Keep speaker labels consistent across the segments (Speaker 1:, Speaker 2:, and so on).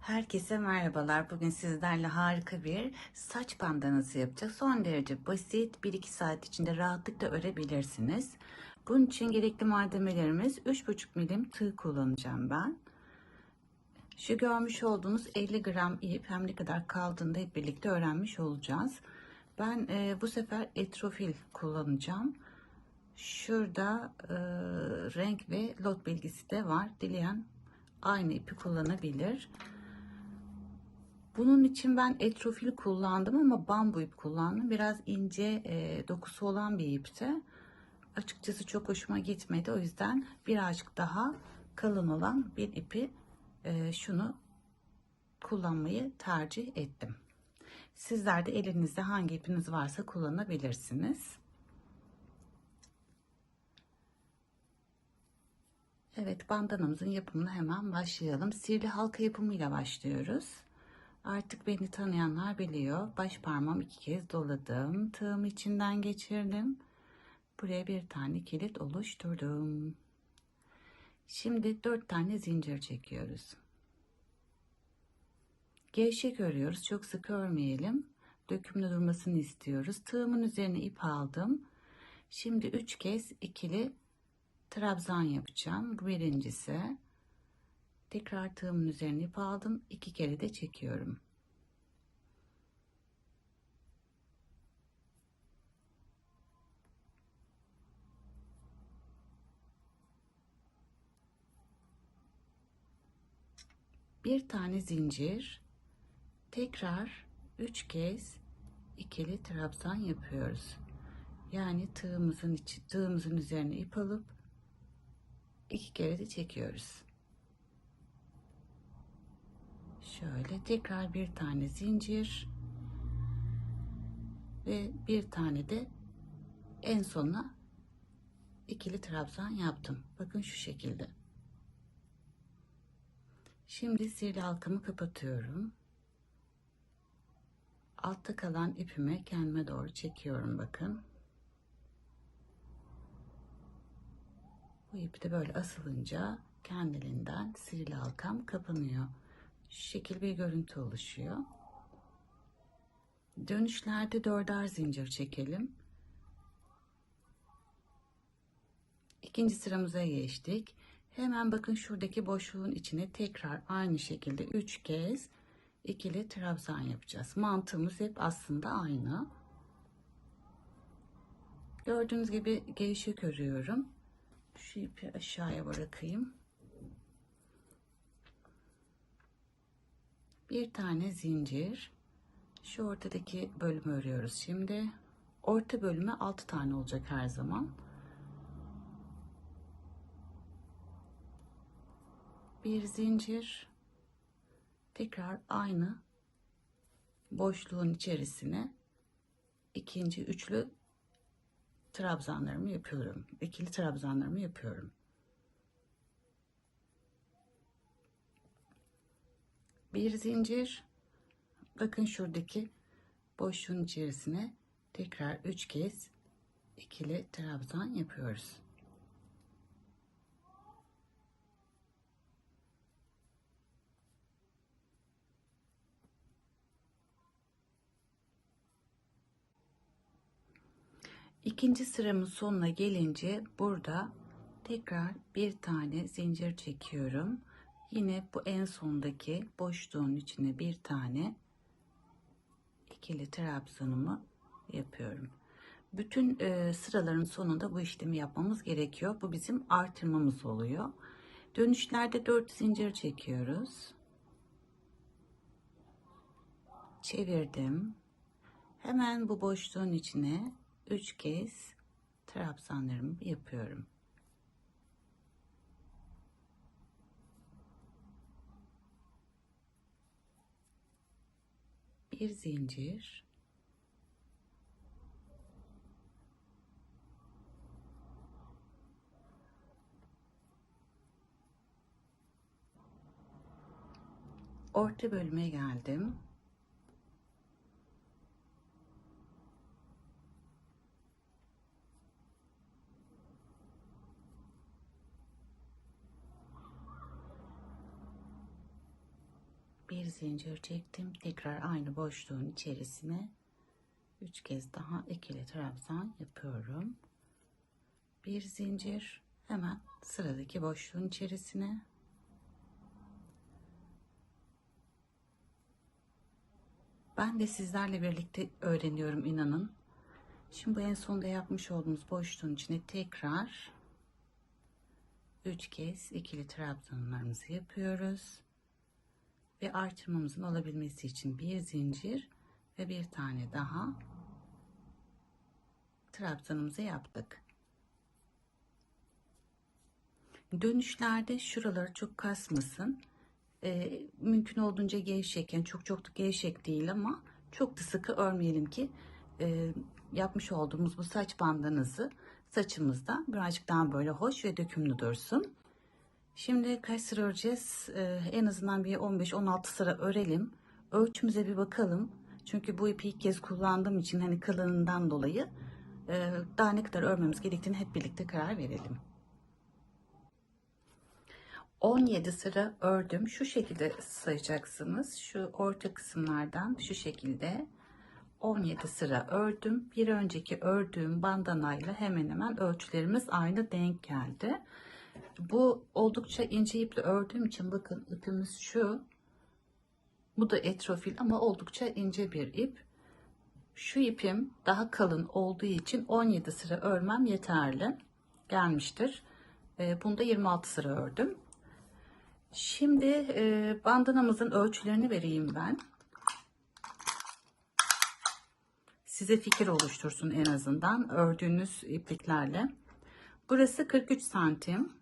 Speaker 1: Herkese merhabalar. Bugün sizlerle harika bir saç bandanası yapacağız. Son derece basit. 1-2 saat içinde rahatlıkla örebilirsiniz. Bunun için gerekli malzemelerimiz 3,5 milim tığ kullanacağım ben. Şu görmüş olduğunuz 50 gram ip, hem ne kadar kaldığında hep birlikte öğrenmiş olacağız. Ben bu sefer etrofil kullanacağım. Şurada renk ve lot bilgisi de var. Dileyen aynı ipi kullanabilir. Bunun için ben etrofil kullandım ama bambu ip kullandım. Biraz ince dokusu olan bir ipti. Açıkçası çok hoşuma gitmedi. O yüzden birazcık daha kalın olan bir ipi şunu kullanmayı tercih ettim. Sizler de elinizde hangi ipiniz varsa kullanabilirsiniz. Evet, bandanamızın yapımına hemen başlayalım. Sihirli halka yapımıyla başlıyoruz. Artık beni tanıyanlar biliyor. Baş parmağım 2 kez doladım. Tığımı içinden geçirdim. Buraya bir tane kilit oluşturdum. Şimdi 4 tane zincir çekiyoruz. Gevşek örüyoruz. Çok sık örmeyelim. Dökümlü durmasını istiyoruz. Tığımın üzerine ip aldım. Şimdi 3 kez ikili trabzan yapacağım. Bu birincisi. Tekrar tığımın üzerine ip aldım. 2 kere de çekiyorum. Bir tane zincir, tekrar 3 kez ikili trabzan yapıyoruz. Yani tığımızın üzerine ip alıp 2 kere de çekiyoruz. Şöyle tekrar bir tane zincir ve bir tane de en sona ikili trabzan yaptım. Bakın şu şekilde. Şimdi sihirli halkamı kapatıyorum. Altta kalan ipimi kendime doğru çekiyorum, bakın. Bu ipi de böyle asılınca kendiliğinden sihirli halkam kapanıyor. Şu şekil bir görüntü oluşuyor. Dönüşlerde 4'er zincir çekelim. İkinci sıramıza geçtik. Hemen bakın şuradaki boşluğun içine tekrar aynı şekilde 3 kez ikili trabzan yapacağız. Mantığımız hep aslında aynı. Gördüğünüz gibi gevşek örüyorum. Şu ipi aşağıya bırakayım. Bir tane zincir. Şu ortadaki bölümü örüyoruz şimdi. Orta bölümü 6 tane olacak her zaman. Bir zincir. Tekrar aynı boşluğun içerisine ikinci üçlü trabzanlarımı yapıyorum. İkili trabzanlarımı yapıyorum. Bir zincir. Bakın şuradaki boşluğun içerisine tekrar 3 kez ikili trabzan yapıyoruz. İkinci sıramın sonuna gelince burada tekrar bir tane zincir çekiyorum. Yine bu en sondaki boşluğun içine bir tane ikili trabzanımı yapıyorum. Bütün sıraların sonunda bu işlemi yapmamız gerekiyor. Bu bizim artırmamız oluyor. Dönüşlerde 4 zincir çekiyoruz. Çevirdim. Hemen bu boşluğun içine 3 kez trabzanlarımı yapıyorum. Bir zincir, orta bölüme geldim. Bir zincir çektim. Tekrar aynı boşluğun içerisine 3 kez daha ikili trabzan yapıyorum. Bir zincir, hemen sıradaki boşluğun içerisine. Ben de sizlerle birlikte öğreniyorum, inanın. Şimdi bu en sonda yapmış olduğumuz boşluğun içine tekrar 3 kez ikili trabzanlarımızı yapıyoruz. Ve artırmamızın olabilmesi için bir zincir ve bir tane daha trabzanımızı yaptık. Dönüşlerde şuraları çok kasmasın. Mümkün olduğunca gevşek, yani çok da gevşek değil ama çok da sıkı örmeyelim ki yapmış olduğumuz bu saç bandanızı saçımızda birazcık daha böyle hoş ve dökümlü dursun. Şimdi kaç sıra öreceğiz? En azından bir 15-16 sıra örelim. Ölçümüze bir bakalım. Çünkü bu ipi ilk kez kullandığım için hani kalınlığından dolayı daha ne kadar örmemiz gerektiğini hep birlikte karar verelim. 17 sıra ördüm. Şu şekilde sayacaksınız. Şu orta kısımlardan şu şekilde 17 sıra ördüm. Bir önceki ördüğüm bandanayla hemen hemen ölçülerimiz aynı denk geldi. Bu oldukça ince iple ördüğüm için bakın ipimiz şu. Bu da etrofil ama oldukça ince bir ip. Şu ipim daha kalın olduğu için 17 sıra örmem yeterli gelmiştir. Bunda 26 sıra ördüm. Şimdi bandanamızın ölçülerini vereyim ben. Size fikir oluştursun en azından ördüğünüz ipliklerle. Burası 43 santim.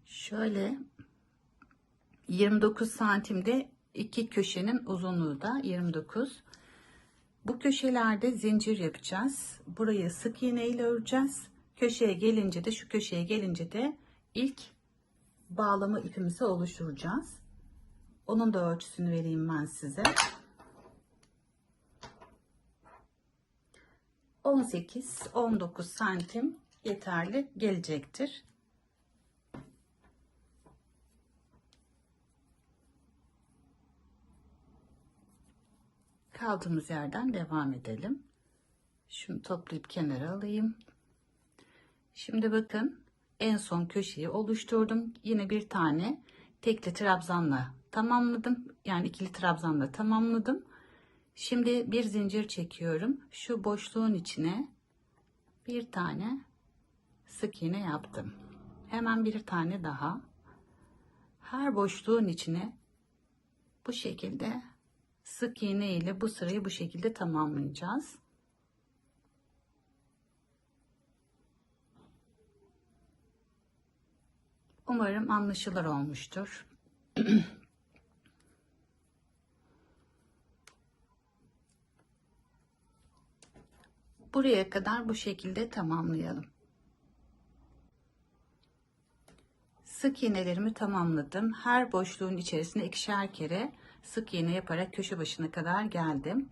Speaker 1: Şöyle 29 santimde iki köşenin uzunluğu da 29. Bu köşelerde zincir yapacağız. Burayı sık iğne ile öreceğiz. Köşeye gelince de şu köşeye gelince de ilk bağlama ipimizi oluşturacağız. Onun da ölçüsünü vereyim ben size. 18-19 santim yeterli gelecektir. Kaldığımız yerden devam edelim. Şunu toplayıp kenara alayım. Şimdi bakın en son köşeyi oluşturdum. Yine bir tane tekli trabzanla tamamladım. Yani ikili trabzanla tamamladım. Şimdi bir zincir çekiyorum. Şu boşluğun içine bir tane sık iğne yaptım. Hemen bir tane daha. Her boşluğun içine bu şekilde sık iğne ile bu sırayı bu şekilde tamamlayacağız. Umarım anlaşılır olmuştur. Buraya kadar bu şekilde tamamlayalım. Sık iğnelerimi tamamladım. Her boşluğun içerisine ikişer kere sık iğne yaparak köşe başına kadar geldim.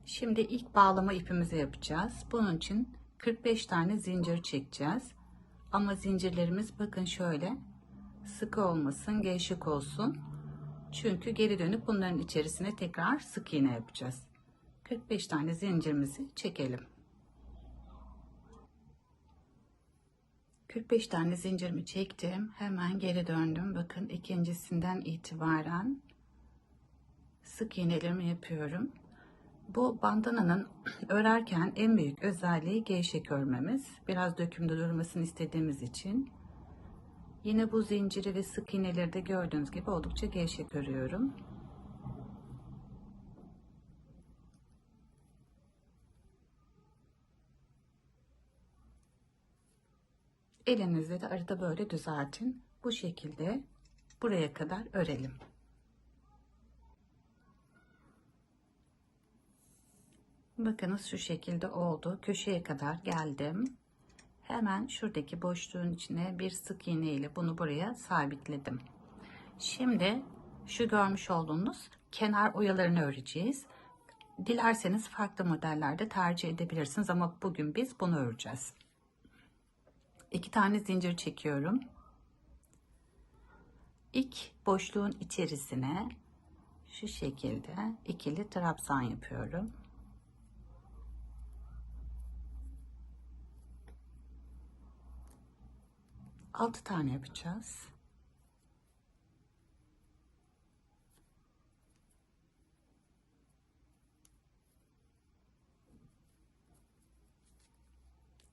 Speaker 1: Şimdi ilk bağlama ipimizi yapacağız. Bunun için 45 tane zincir çekeceğiz. Ama zincirlerimiz bakın şöyle sıkı olmasın, gevşek olsun. Çünkü geri dönüp bunların içerisine tekrar sık iğne yapacağız. 45 tane zincirimizi çekelim. 45 tane zincirimi çektim. Hemen geri döndüm. Bakın ikincisinden itibaren sık iğnelerimi yapıyorum. Bu bandananın örerken en büyük özelliği gevşek örmemiz. Biraz dökümde durmasını istediğimiz için. Yine bu zinciri ve sık iğneleri de gördüğünüz gibi oldukça gevşek örüyorum. Elinizle de arada böyle düzeltin. Bu şekilde buraya kadar örelim. Bakınız şu şekilde oldu. Köşeye kadar geldim. Hemen şuradaki boşluğun içine bir sık iğne ile bunu buraya sabitledim. Şimdi şu görmüş olduğunuz kenar oyalarını öreceğiz. Dilerseniz farklı modellerde tercih edebilirsiniz ama bugün biz bunu öreceğiz. 2 tane zincir çekiyorum. İlk boşluğun içerisine şu şekilde ikili trabzan yapıyorum. Altı tane yapacağız.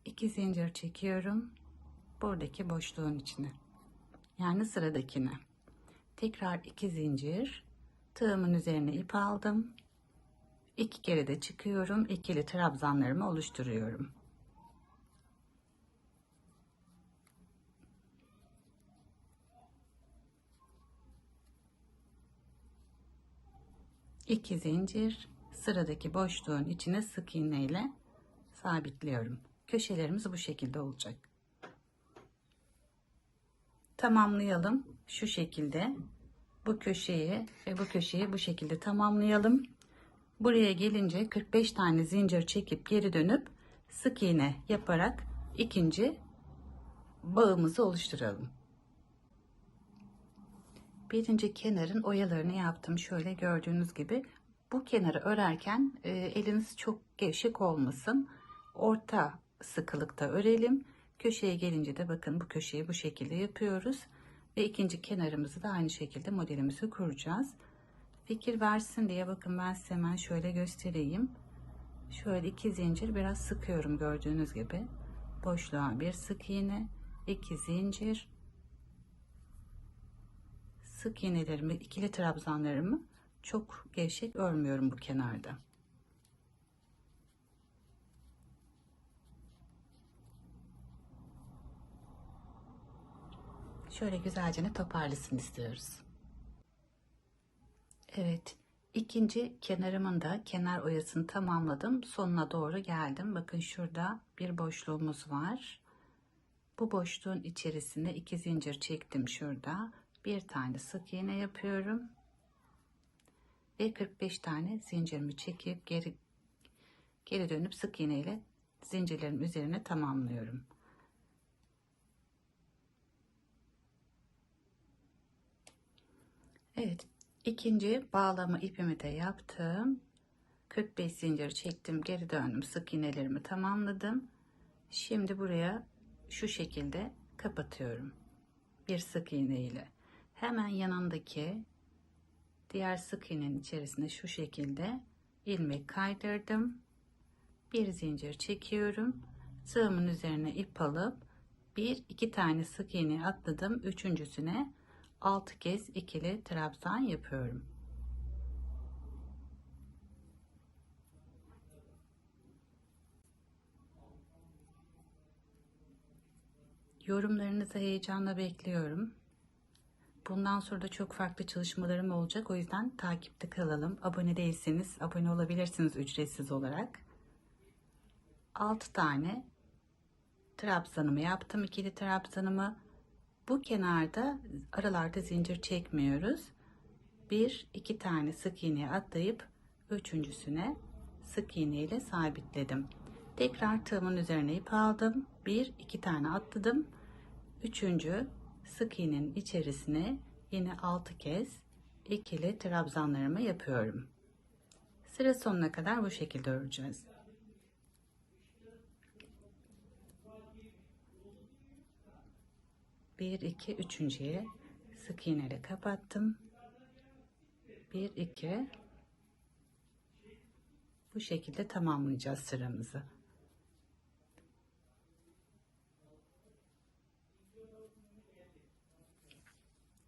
Speaker 1: İki zincir çekiyorum. Buradaki boşluğun içine. Yani sıradakine. Tekrar 2 zincir. Tığımın üzerine ip aldım. 2 kere de çıkıyorum. İkili trabzanlarımı oluşturuyorum. İki zincir, sıradaki boşluğun içine sık iğne ile sabitliyorum. Köşelerimiz bu şekilde olacak. Tamamlayalım. Şu şekilde bu köşeyi ve bu köşeyi bu şekilde tamamlayalım. Buraya gelince 45 tane zincir çekip geri dönüp sık iğne yaparak ikinci bağımızı oluşturalım. Birinci kenarın oyalarını yaptım. Şöyle gördüğünüz gibi bu kenarı örerken eliniz çok gevşek olmasın. Orta sıkılıkta örelim. Köşeye gelince de bakın bu köşeyi bu şekilde yapıyoruz. Ve ikinci kenarımızı da aynı şekilde modelimizi kuracağız. Fikir versin diye bakın ben size hemen şöyle göstereyim. Şöyle 2 zincir biraz sıkıyorum gördüğünüz gibi. Boşluğa bir sık iğne, 2 zincir. Sık iğnelerimi, ikili trabzanlarımı çok gevşek örmüyorum bu kenarda. Şöyle güzelce toparlasın istiyoruz. Evet, ikinci kenarımın da kenar oyasını tamamladım. Sonuna doğru geldim. Bakın şurada bir boşluğumuz var. Bu boşluğun içerisine 2 zincir çektim şurada. Bir tane sık iğne yapıyorum. Ve 45 tane zincirimi çekip geri dönüp sık iğne ile zincirlerim üzerine tamamlıyorum. Evet, ikinci bağlama ipimi de yaptım. 45 zincir çektim, geri döndüm, sık iğnelerimi tamamladım. Şimdi buraya şu şekilde kapatıyorum. Bir sık iğne ile. Hemen yanındaki diğer sık iğnenin içerisine şu şekilde ilmek kaydırdım. Bir zincir çekiyorum. Tığımın üzerine ip alıp bir iki tane sık iğne atladım. Üçüncüsüne 6 kez ikili trabzan yapıyorum. Yorumlarınızı heyecanla bekliyorum. Bundan sonra da çok farklı çalışmalarım olacak. O yüzden takipte kalalım. Abone değilseniz abone olabilirsiniz ücretsiz olarak. 6 tane trabzanımı yaptım. İkili trabzanımı. Bu kenarda aralarda zincir çekmiyoruz. Bir iki tane sık iğne atlayıp üçüncüsüne sık iğne ile sabitledim. Tekrar tığımın üzerine ip aldım. Bir iki tane atladım. Üçüncü sık iğnenin içerisine yine 6 kez ikili trabzanlarımı yapıyorum. Sıra sonuna kadar bu şekilde öreceğiz. Bir iki üçüncüye sık iğne ile kapattım. Bir iki bu şekilde tamamlayacağız sıramızı.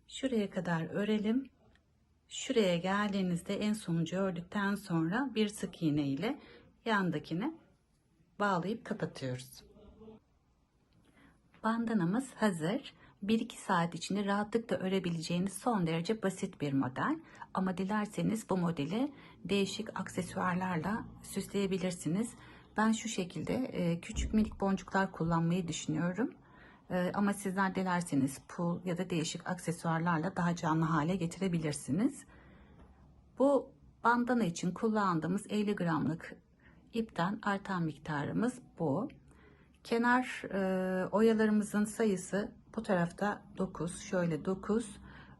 Speaker 1: Şuraya kadar örelim. Şuraya geldiğinizde en sonuncu ördükten sonra bir sık iğne ile yandakini bağlayıp kapatıyoruz. Bandanamız hazır. 1-2 saat içinde rahatlıkla örebileceğiniz son derece basit bir model. Ama dilerseniz bu modeli değişik aksesuarlarla süsleyebilirsiniz. Ben şu şekilde küçük minik boncuklar kullanmayı düşünüyorum. Ama sizler dilerseniz pul ya da değişik aksesuarlarla daha canlı hale getirebilirsiniz. Bu bandana için kullandığımız 50 gramlık ipten artan miktarımız bu. Kenar oyalarımızın sayısı bu tarafta 9. Şöyle 9.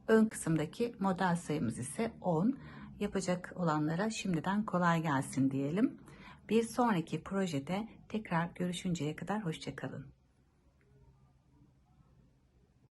Speaker 1: Ön kısımdaki model sayımız ise 10. Yapacak olanlara şimdiden kolay gelsin diyelim. Bir sonraki projede tekrar görüşünceye kadar hoşça kalın.